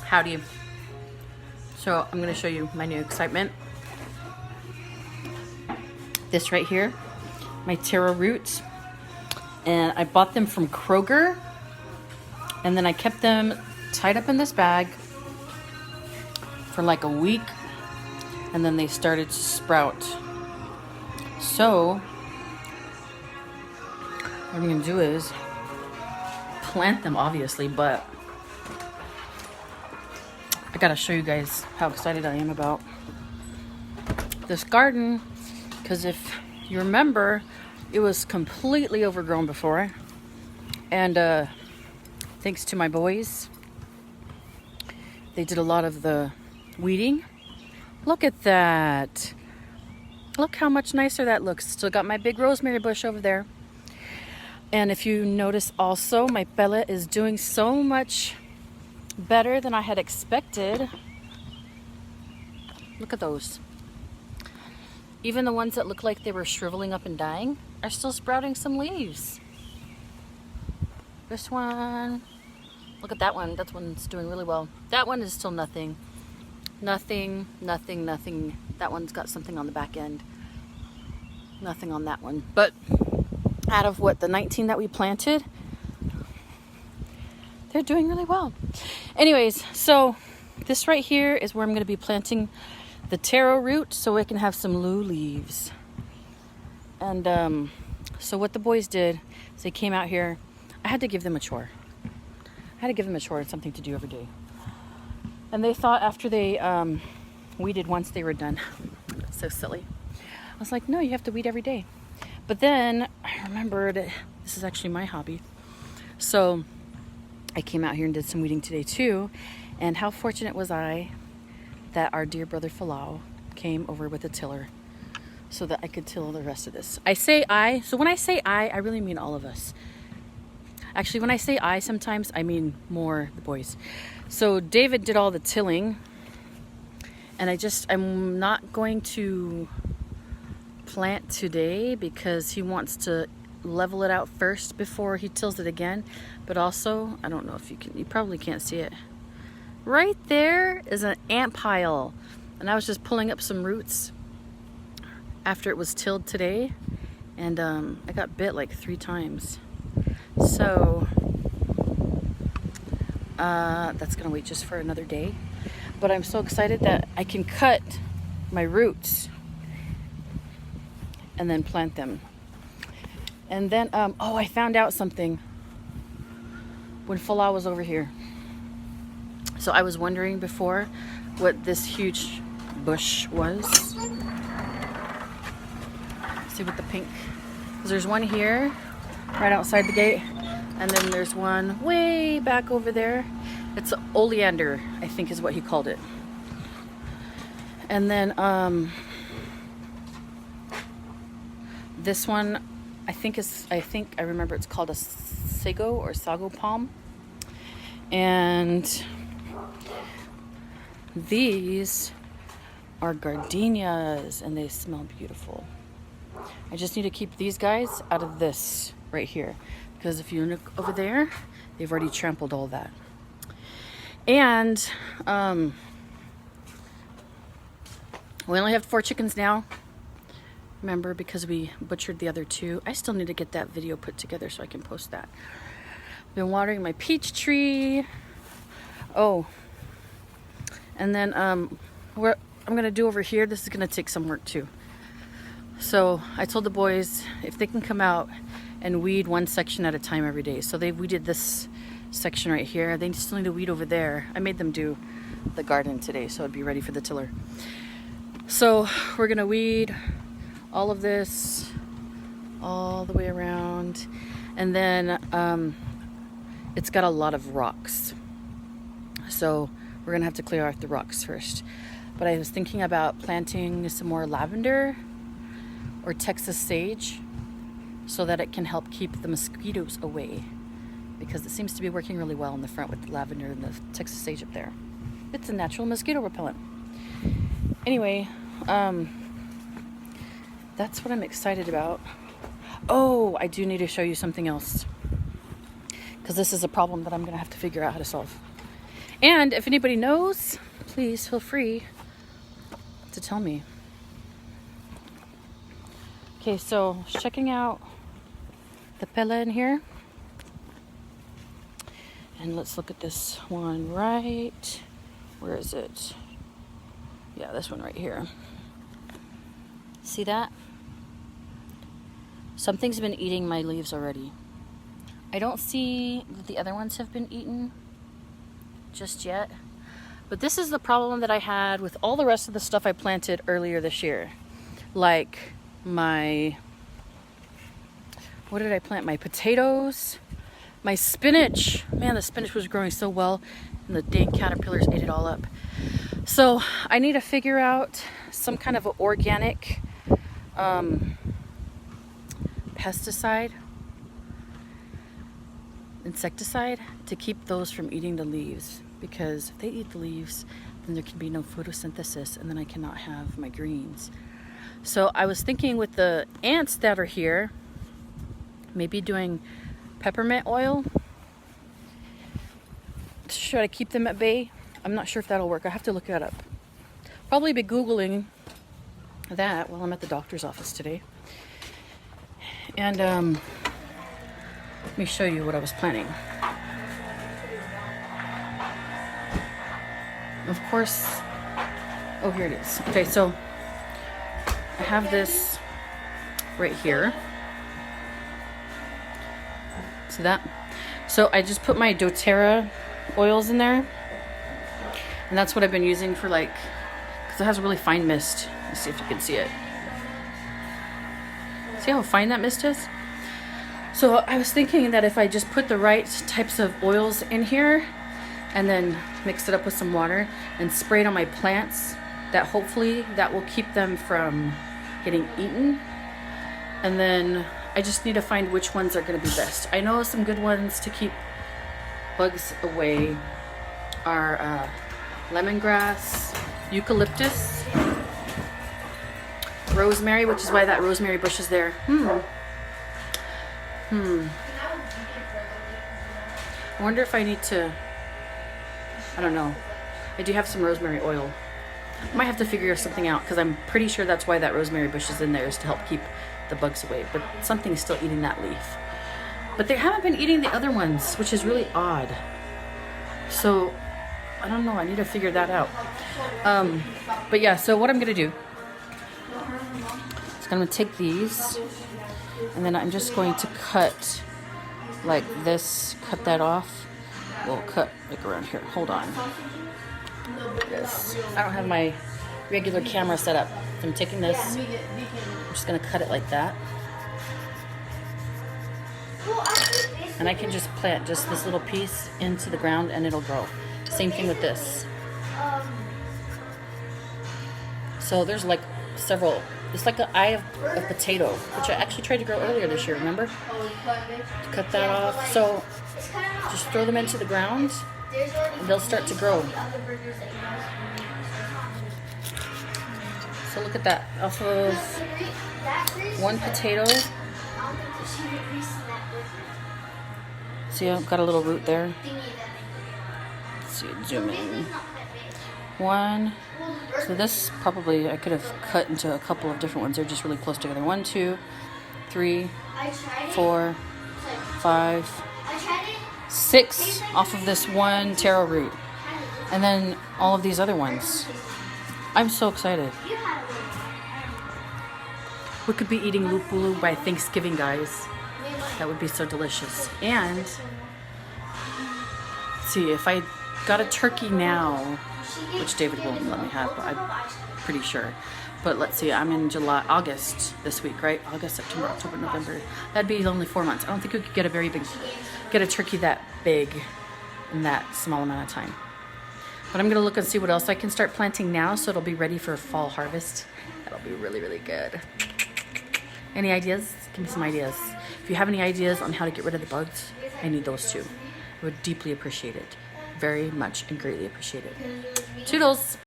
Howdy. So I'm going to show you my new excitement. This right here, my taro roots. And I bought them from Kroger. And then I kept them tied up in this bag for like a week. And then they started to sprout. So what I'm going to do is plant them, obviously, but I gotta show you guys how excited I am about this garden, because if you remember, it was completely overgrown before, and thanks to my boys, they did a lot of the weeding. Look at that. Look how much nicer that looks. Still got my big rosemary bush over there. And if you notice also, my Pele is doing so much better than I had expected. Look at those. Even the ones that look like they were shriveling up and dying are still sprouting some leaves. This one, look at that one. That one's doing really well. That one is still nothing. Nothing. That one's got something on the back end. Nothing on that one. But out of what, the 19 that we planted, they're doing really well. Anyways, so this right here is where I'm going to be planting the taro root so it can have some new leaves. And so what the boys did is they came out here. I had to give them a chore. And something to do every day. And they thought after they weeded once they were done. So silly. I was like, no, you have to weed every day. But then I remembered this is actually my hobby. So I came out here and did some weeding today too. And how fortunate was I that our dear brother Falau came over with a tiller so that I could till the rest of this. I say I, so when I say I really mean all of us. Actually, when I say I sometimes, I mean more the boys. So David did all the tilling, and I'm not going to plant today because he wants to level it out first before he tills it again. But also, I don't know if you probably can't see it. Right there is an ant pile, and I was just pulling up some roots after it was tilled today, and I got bit like 3 times. So that's gonna wait just for another day. But I'm so excited that I can cut my roots and then plant them. And then, oh, I found out something when Falau was over here. So I was wondering before what this huge bush was. See with the pink. Because there's one here, right outside the gate. And then there's one way back over there. It's oleander, I think is what he called it. And then, this one, I remember it's called a sago palm. And these are gardenias, and they smell beautiful. I just need to keep these guys out of this right here, because if you look over there, they've already trampled all that. And we only have 4 chickens now. Remember, because we butchered the other 2. I still need to get that video put together so I can post that. Been watering my peach tree. Oh, and then what I'm gonna do over here, this is gonna take some work too. So I told the boys if they can come out and weed one section at a time every day. So they weeded this section right here. They still need to weed over there. I made them do the garden today so it'd be ready for the tiller. So we're gonna weed all of this all the way around, and then it's got a lot of rocks, so we're gonna have to clear out the rocks first. But I was thinking about planting some more lavender or Texas sage so that it can help keep the mosquitoes away, because it seems to be working really well in the front with the lavender and the Texas sage up there. It's a natural mosquito repellent. Anyway, that's what I'm excited about. Oh, I do need to show you something else, because this is a problem that I'm going to have to figure out how to solve. And if anybody knows, please feel free to tell me. Okay, so checking out the Pele in here. And let's look at this one right. Where is it? Yeah, this one right here. See that? Something's been eating my leaves already. I don't see that the other ones have been eaten just yet. But this is the problem that I had with all the rest of the stuff I planted earlier this year. Like my, what did I plant? My potatoes, my spinach. Man, the spinach was growing so well and the dang caterpillars ate it all up. So I need to figure out some kind of an organic pesticide, insecticide to keep those from eating the leaves, because if they eat the leaves then there can be no photosynthesis and then I cannot have my greens. So I was thinking with the ants that are here, maybe doing peppermint oil. Should I keep them at bay? I'm not sure if that'll work. I have to look that up. Probably be Googling that while I'm at the doctor's office today. And let me show you what I was planning. Of course, oh, here it is. Okay, so I have this right here. See that? So I just put my doTERRA oils in there. And that's what I've been using for, like, because it has a really fine mist. Let's see if you can see it. See how fine that mist is? So I was thinking that if I just put the right types of oils in here and then mix it up with some water and spray it on my plants, that hopefully that will keep them from getting eaten. And then I just need to find which ones are going to be best. I know some good ones to keep bugs away are lemongrass, eucalyptus, rosemary, which is why that rosemary bush is there. I wonder if I need to, I don't know. I do have some rosemary oil. I might have to figure something out because I'm pretty sure that's why that rosemary bush is in there, is to help keep the bugs away. But something's still eating that leaf. But they haven't been eating the other ones, which is really odd. So I don't know. I need to figure that out. But yeah, so what I'm going to do is I'm going to take these and then I'm just going to cut like this, cut that off. We'll cut like around here. Hold on. This. I don't have my regular camera set up. So I'm taking this. I'm just going to cut it like that. And I can just plant just this little piece into the ground and it'll grow. Same thing with this. So there's like several. It's like an eye of a potato, which I actually tried to grow earlier this year, remember? Cut that off. So just throw them into the ground and they'll start to grow. So look at that. Off of one potato. See, I've got a little root there. Let's see, zoom in. One. So this probably I could have cut into a couple of different ones. They're just really close together. 1, 2, 3, 4, 5, 6 off of this one taro root. And then all of these other ones. I'm so excited. We could be eating lupulu by Thanksgiving, guys. That would be so delicious. And let's see, if I got a turkey now, which David won't let me have, but I'm pretty sure. But let's see, I'm in August this week, right? August, September, October, November. That'd be only 4 months. I don't think we could get a turkey that big in that small amount of time. But I'm gonna look and see what else I can start planting now so it'll be ready for fall harvest. That'll be really, really good. Any ideas? Give me some ideas. If you have any ideas on how to get rid of the bugs, I need those too. I would deeply appreciate it. Very much and greatly appreciate it. Toodles!